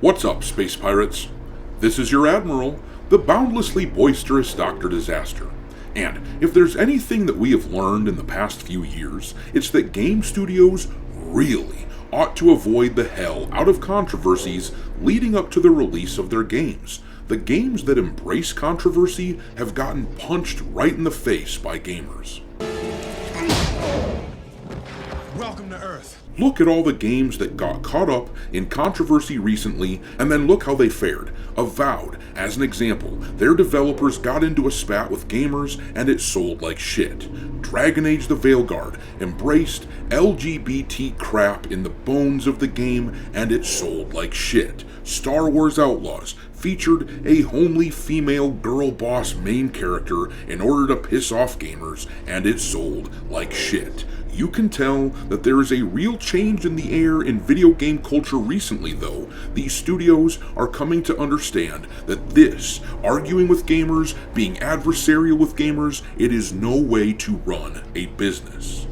What's up, space pirates? This is your Admiral, the boundlessly boisterous Dr. Disaster. And if there's anything that we have learned in the past few years, it's that game studios really ought to avoid the hell out of controversies leading up to the release of their games. The games that embrace controversy have gotten punched right in the face by gamers. Welcome to Earth. Look at all the games that got caught up in controversy recently, and then look how they fared. Avowed, as an example, their developers got into a spat with gamers and it sold like shit. Dragon Age the Veilguard embraced LGBT crap in the bones of the game and it sold like shit. Star Wars Outlaws featured a homely female girl boss main character in order to piss off gamers and it sold like shit. You can tell that there is a real change in the air in video game culture recently, though. These studios are coming to understand that this, arguing with gamers, being adversarial with gamers, it is no way to run a business.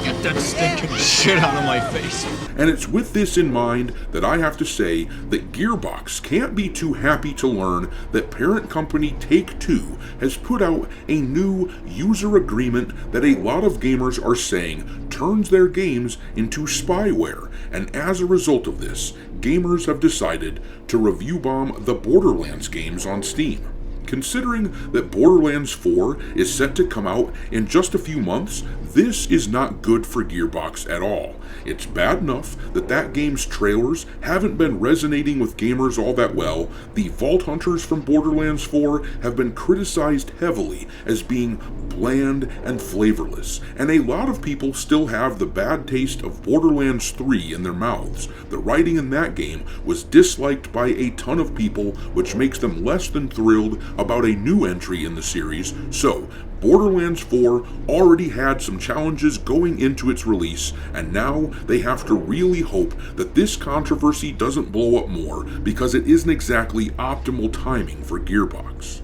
Get that stinking shit out of my face. And it's with this in mind that I have to say that Gearbox can't be too happy to learn that parent company Take-Two has put out a new user agreement that a lot of gamers are saying turns their games into spyware, and as a result of this, gamers have decided to review bomb the Borderlands games on Steam. Considering that Borderlands 4 is set to come out in just a few months, this is not good for Gearbox at all. It's bad enough that game's trailers haven't been resonating with gamers all that well. The Vault Hunters from Borderlands 4 have been criticized heavily as being bland and flavorless, and a lot of people still have the bad taste of Borderlands 3 in their mouths. The writing in that game was disliked by a ton of people, which makes them less than thrilled about a new entry in the series. So, Borderlands 4 already had some challenges going into its release, and now they have to really hope that this controversy doesn't blow up more, because it isn't exactly optimal timing for Gearbox.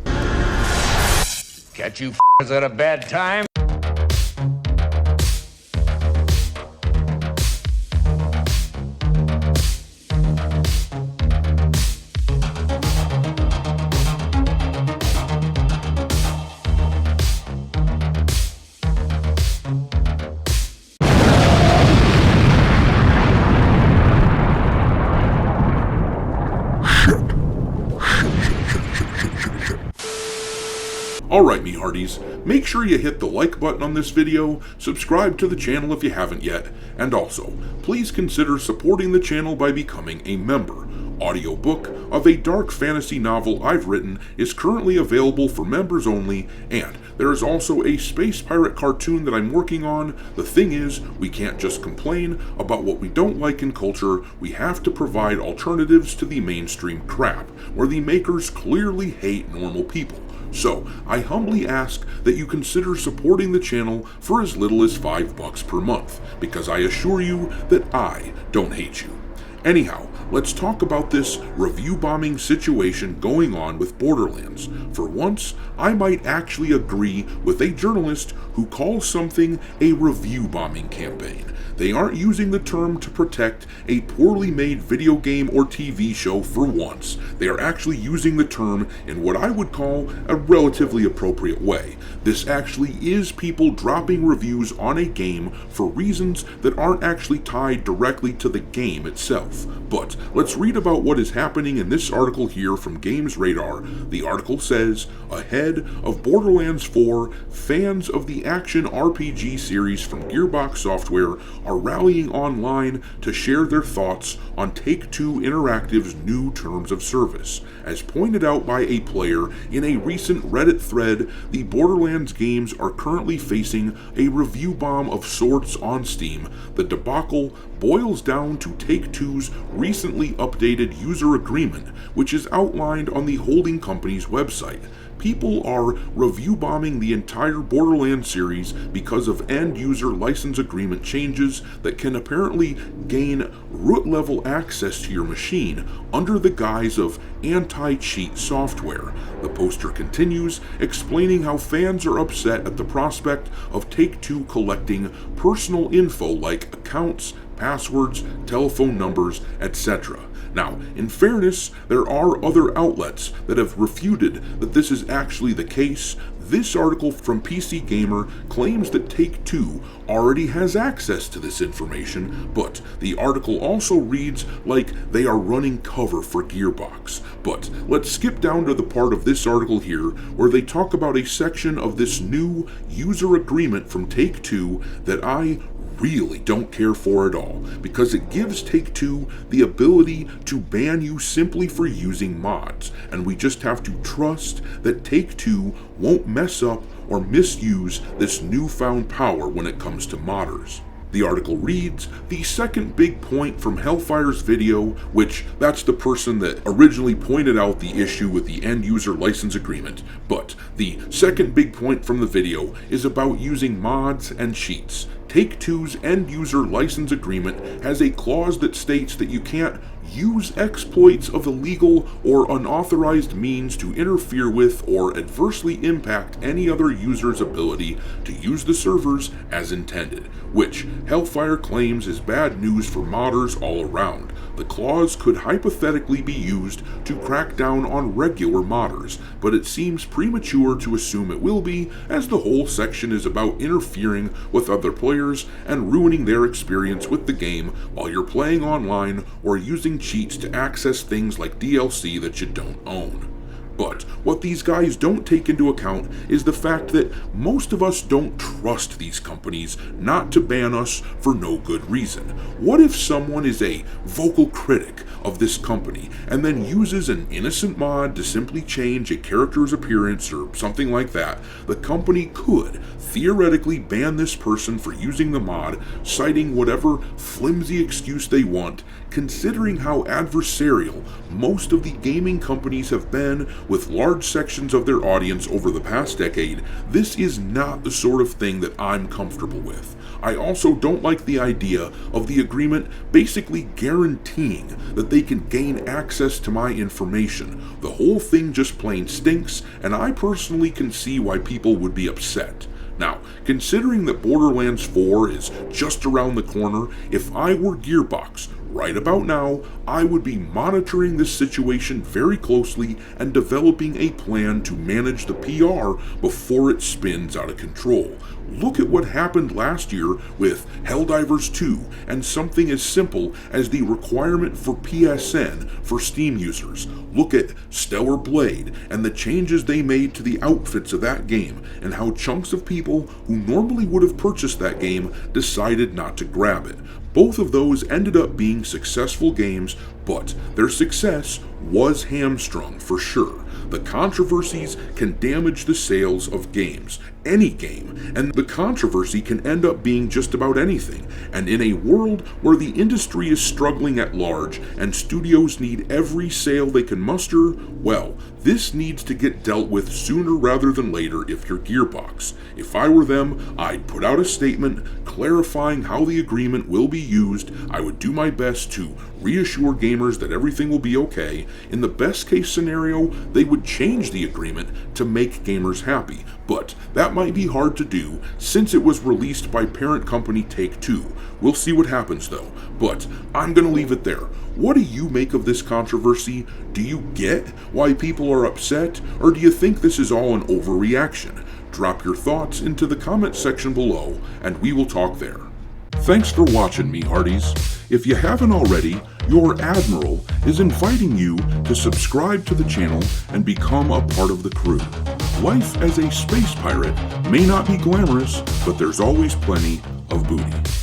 Catch you f***ers at a bad time. Alright, me hearties, make sure you hit the like button on this video, subscribe to the channel if you haven't yet, and also, please consider supporting the channel by becoming a member. Audiobook of a dark fantasy novel I've written is currently available for members only, and there is also a space pirate cartoon that I'm working on. The thing is, we can't just complain about what we don't like in culture, we have to provide alternatives to the mainstream crap, where the makers clearly hate normal people. So, I humbly ask that you consider supporting the channel for as little as $5 per month, because I assure you that I don't hate you. Anyhow, let's talk about this review bombing situation going on with Borderlands. For once, I might actually agree with a journalist who calls something a review bombing campaign. They aren't using the term to protect a poorly made video game or TV show for once. They are actually using the term in what I would call a relatively appropriate way. This actually is people dropping reviews on a game for reasons that aren't actually tied directly to the game itself. But let's read about what is happening in this article here from Games Radar. The article says, ahead of Borderlands 4, fans of the action RPG series from Gearbox Software are rallying online to share their thoughts on Take-Two Interactive's new terms of service. As pointed out by a player in a recent Reddit thread, the Borderlands games are currently facing a review bomb of sorts on Steam. The debacle boils down to Take-Two's recently updated user agreement, which is outlined on the holding company's website. People are review bombing the entire Borderlands series because of end-user license agreement changes that can apparently gain root-level access to your machine under the guise of anti-cheat software. The poster continues, explaining how fans are upset at the prospect of Take-Two collecting personal info like accounts, passwords, telephone numbers, etc. Now, in fairness, there are other outlets that have refuted that this is actually the case. This article from PC Gamer claims that Take-Two already has access to this information, but the article also reads like they are running cover for Gearbox. But let's skip down to the part of this article here where they talk about a section of this new user agreement from Take-Two that I really don't care for at all, because it gives Take-Two the ability to ban you simply for using mods, and we just have to trust that Take-Two won't mess up or misuse this newfound power when it comes to modders. The article reads, the second big point from Hellfire's video, which that's the person that originally pointed out the issue with the end user license agreement, but the second big point from the video is about using mods and cheats. Take-Two's end user license agreement has a clause that states that you can't use exploits of illegal or unauthorized means to interfere with or adversely impact any other user's ability to use the servers as intended, which Hellfire claims is bad news for modders all around. The clause could hypothetically be used to crack down on regular modders, but it seems premature to assume it will be, as the whole section is about interfering with other players and ruining their experience with the game while you're playing online or using cheats to access things like DLC that you don't own. But what these guys don't take into account is the fact that most of us don't trust these companies not to ban us for no good reason. What if someone is a vocal critic of this company and then uses an innocent mod to simply change a character's appearance or something like that? The company could theoretically ban this person for using the mod, citing whatever flimsy excuse they want, considering how adversarial most of the gaming companies have been with large sections of their audience over the past decade. This is not the sort of thing that I'm comfortable with. I also don't like the idea of the agreement basically guaranteeing that they can gain access to my information. The whole thing just plain stinks, and I personally can see why people would be upset. Now, considering that Borderlands 4 is just around the corner, if I were Gearbox, right about now, I would be monitoring this situation very closely and developing a plan to manage the PR before it spins out of control. Look at what happened last year with Helldivers 2 and something as simple as the requirement for PSN for Steam users. Look at Stellar Blade and the changes they made to the outfits of that game and how chunks of people who normally would have purchased that game decided not to grab it. Both of those ended up being successful games, but their success was hamstrung for sure. The controversies can damage the sales of games, any game, and the controversy can end up being just about anything. And in a world where the industry is struggling at large and studios need every sale they can muster, well, this needs to get dealt with sooner rather than later if you're Gearbox. If I were them, I'd put out a statement clarifying how the agreement will be used. I would do my best to reassure gamers that everything will be okay. In the best case scenario, they would change the agreement to make gamers happy, but that might be hard to do since it was released by parent company Take-Two. We'll see what happens though, but I'm gonna leave it there. What do you make of this controversy? Do you get why people are upset, or do you think this is all an overreaction? Drop your thoughts into the comment section below, and we will talk there. Thanks for watching, me hearties. If you haven't already, your Admiral is inviting you to subscribe to the channel and become a part of the crew. Life as a space pirate may not be glamorous, but there's always plenty of booty.